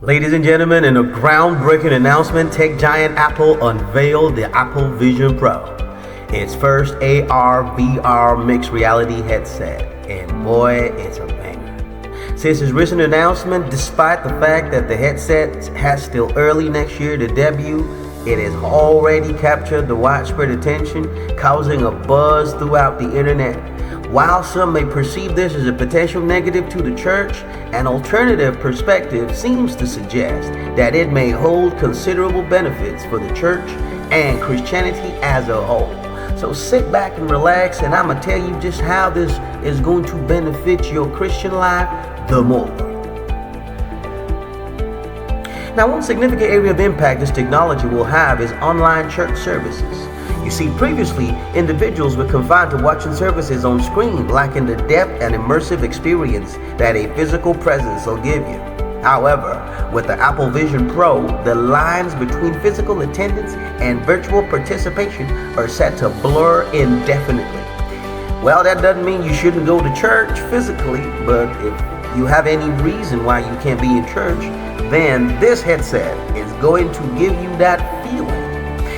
Ladies and gentlemen, in a groundbreaking announcement, tech giant Apple unveiled the Apple Vision Pro, its first AR/VR mixed reality headset, and boy, it's a banger. Since its recent announcement, despite the fact that the headset has still early next year to debut, it has already captured the widespread attention, causing a buzz throughout the internet. While some may perceive this as a potential negative to the church, an alternative perspective seems to suggest that it may hold considerable benefits for the church and Christianity as a whole. So sit back and relax, and I'm going to tell you just how this is going to benefit your Christian life the more. Now, one significant area of impact this technology will have is online church services. You see, previously, individuals were confined to watching services on screen, lacking the depth and immersive experience that a physical presence will give you. However, with the Apple Vision Pro, the lines between physical attendance and virtual participation are set to blur indefinitely. Well, that doesn't mean you shouldn't go to church physically, but if you have any reason why you can't be in church, then this headset is going to give you that feeling.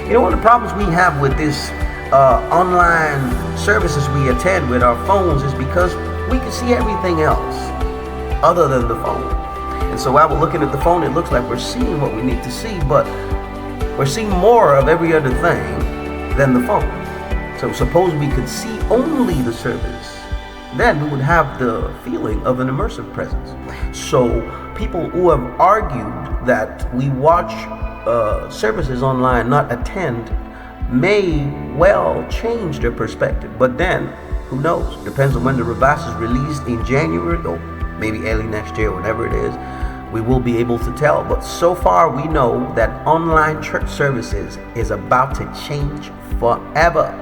You know, one of the problems we have with this online services we attend with our phones is because we can see everything else other than the phone. And so while we're looking at the phone, it looks like we're seeing what we need to see, but we're seeing more of every other thing than the phone. So suppose we could see only the service, then we would have the feeling of an immersive presence. So people who have argued that we watch services online, not attend, may well change their perspective. But then, who knows? Depends on when the device is released in January or maybe early next year, whenever it is, we will be able to tell. But so far, we know that online church services is about to change forever.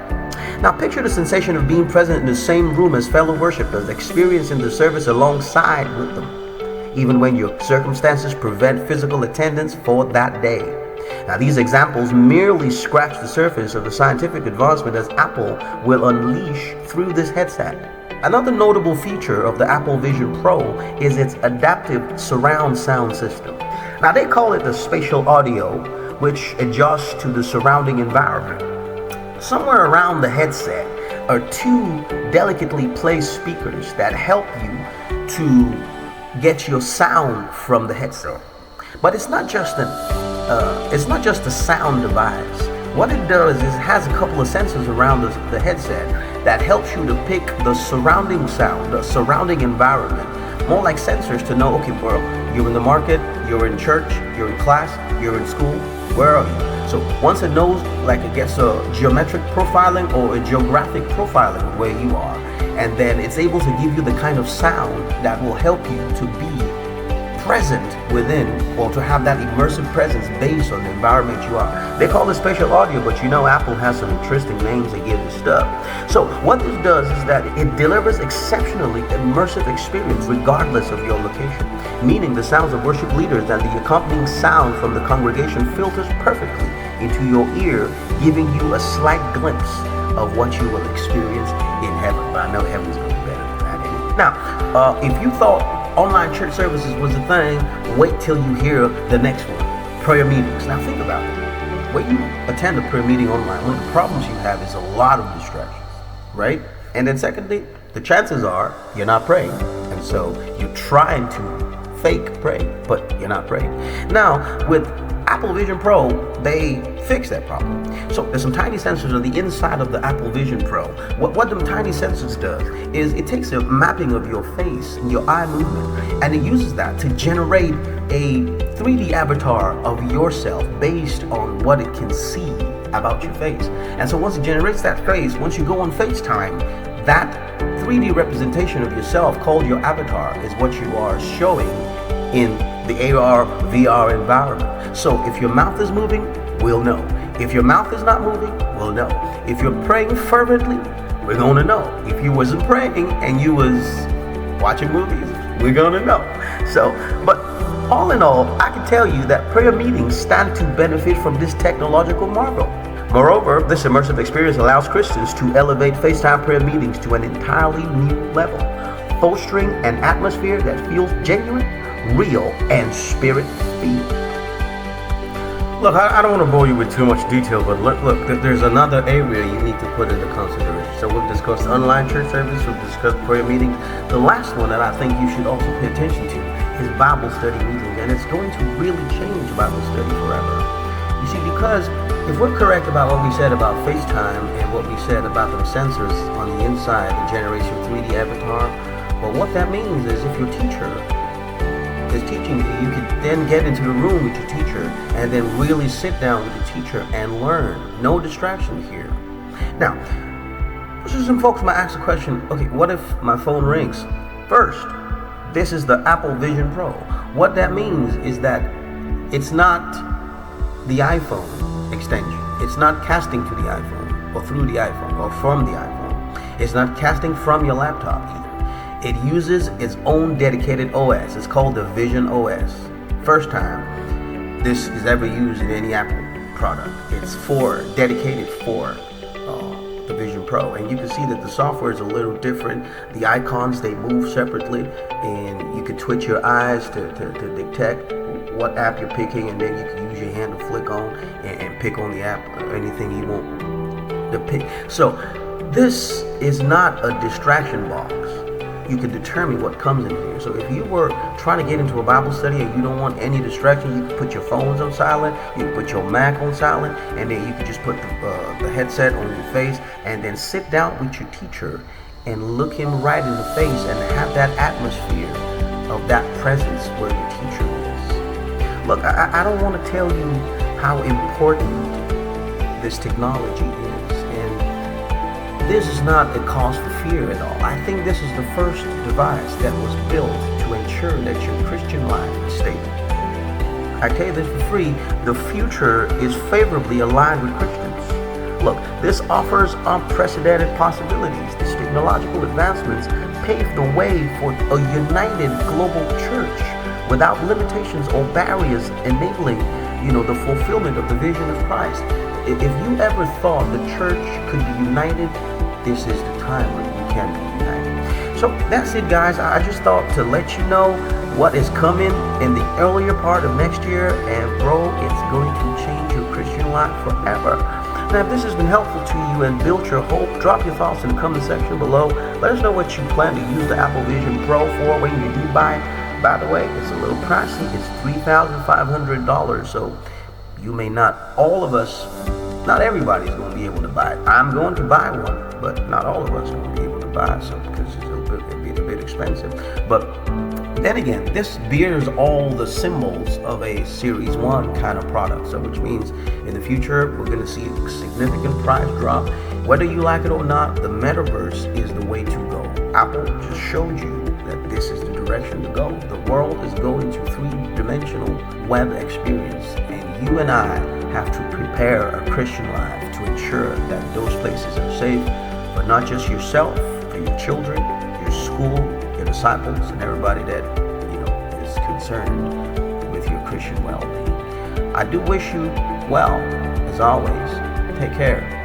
Now, picture the sensation of being present in the same room as fellow worshipers, experiencing the service alongside with them, even when your circumstances prevent physical attendance for that day. Now, these examples merely scratch the surface of the scientific advancement as Apple will unleash through this headset. Another notable feature of the Apple Vision Pro is its adaptive surround sound system. Now, they call it the spatial audio, which adjusts to the surrounding environment. Somewhere around the headset are two delicately placed speakers that help you to get your sound from the headset. But it's not just a sound device. What it does is it has a couple of sensors around the headset that helps you to pick the surrounding sound, the surrounding environment, more like sensors to know, okay, well, you're in the market, you're in church, you're in class, you're in school, where are you? So once it knows, like it gets a geometric profiling or a geographic profiling of where you are, and then it's able to give you the kind of sound that will help you to be present within, or to have that immersive presence based on the environment you are. They call it spatial audio, but you know Apple has some interesting names they give this stuff. So what this does is that it delivers exceptionally immersive experience regardless of your location, meaning the sounds of worship leaders and the accompanying sound from the congregation filters perfectly into your ear, giving you a slight glimpse of what you will experience in heaven. But I know heaven's going to be better than that anyway. Now, if you thought online church services was a thing, wait till you hear the next one, prayer meetings. Now think about it. When you attend a prayer meeting online, one of the problems you have is a lot of distractions, right? And then secondly, the chances are you're not praying. And so you're trying to fake pray, but you're not praying. Now, with Apple Vision Pro, they fix that problem. So there's some tiny sensors on the inside of the Apple Vision Pro. What them tiny sensors does is it takes a mapping of your face and your eye movement, and it uses that to generate a 3D avatar of yourself based on what it can see about your face. And so once it generates that face, once you go on FaceTime, that 3D representation of yourself called your avatar is what you are showing in the AR VR environment. So if your mouth is moving, we'll know. If your mouth is not moving, we'll know. If you're praying fervently, we're gonna know. If you wasn't praying and you was watching movies, we're gonna know. So, but all in all, I can tell you that prayer meetings stand to benefit from this technological marvel. Moreover, this immersive experience allows Christians to elevate FaceTime prayer meetings to an entirely new level, fostering an atmosphere that feels genuine, real, and spirit-filled. Look, I don't want to bore you with too much detail, but look, there's another area you need to put into consideration. So we've discussed online church service, we've discussed prayer meetings. The last one that I think you should also pay attention to is Bible study meetings, and it's going to really change Bible study forever. You see, because if we're correct about what we said about FaceTime and what we said about the sensors on the inside that generates your 3D avatar, well, what that means is if your teacher is teaching you, you could then get into the room with your teacher and then really sit down with the teacher and learn. No distraction here. Now, some folks might ask the question, okay, what if my phone rings? First, this is the Apple Vision Pro. What that means is that it's not the iPhone extension. It's not casting to the iPhone or through the iPhone or from the iPhone. It's not casting from your laptop either. It uses its own dedicated OS. It's called the Vision OS. First time this is ever used in any Apple product. It's dedicated for the Vision Pro, and you can see that the software is a little different. The icons, they move separately, and you can twitch your eyes to detect what app you're picking, and then you can use your hand to flick on and pick on the app or anything you want to pick. So this is not a distraction box. You can determine what comes in here. So if you were trying to get into a Bible study and you don't want any distraction, you can put your phones on silent, you can put your Mac on silent, and then you can just put the headset on your face and then sit down with your teacher and look him right in the face and have that atmosphere of that presence where your teacher is. Look, I don't want to tell you how important this technology is. This is not a cause for fear at all. I think this is the first device that was built to ensure that your Christian life is stable. I tell you this for free, the future is favorably aligned with Christians. Look, this offers unprecedented possibilities. These technological advancements pave the way for a united global church without limitations or barriers, enabling, the fulfillment of the vision of Christ. If you ever thought the church could be united, this is the time when you can be united. So that's it, guys. I just thought to let you know what is coming in the earlier part of next year, and bro, it's going to change your Christian life forever. Now, if this has been helpful to you and built your hope, drop your thoughts in the comment section below. Let us know what you plan to use the Apple Vision Pro for when you do buy it. By the way, it's a little pricey. It's $3,500, so you may not, not everybody's going to be able to buy it. I'm going to buy one, but not all of us are going to be able to buy it, so because it'd be a bit expensive. But then again, this bears all the symbols of a Series 1 kind of product, so which means in the future we're going to see a significant price drop. Whether you like it or not, the metaverse is the way to go. Apple just showed you that this is the direction to go. The world is going to three-dimensional web experience, and you and I have to prepare a Christian life to ensure that those places are safe, but not just yourself, for your children, your school, your disciples, and everybody that is concerned with your Christian well-being. I do wish you well. As always, take care.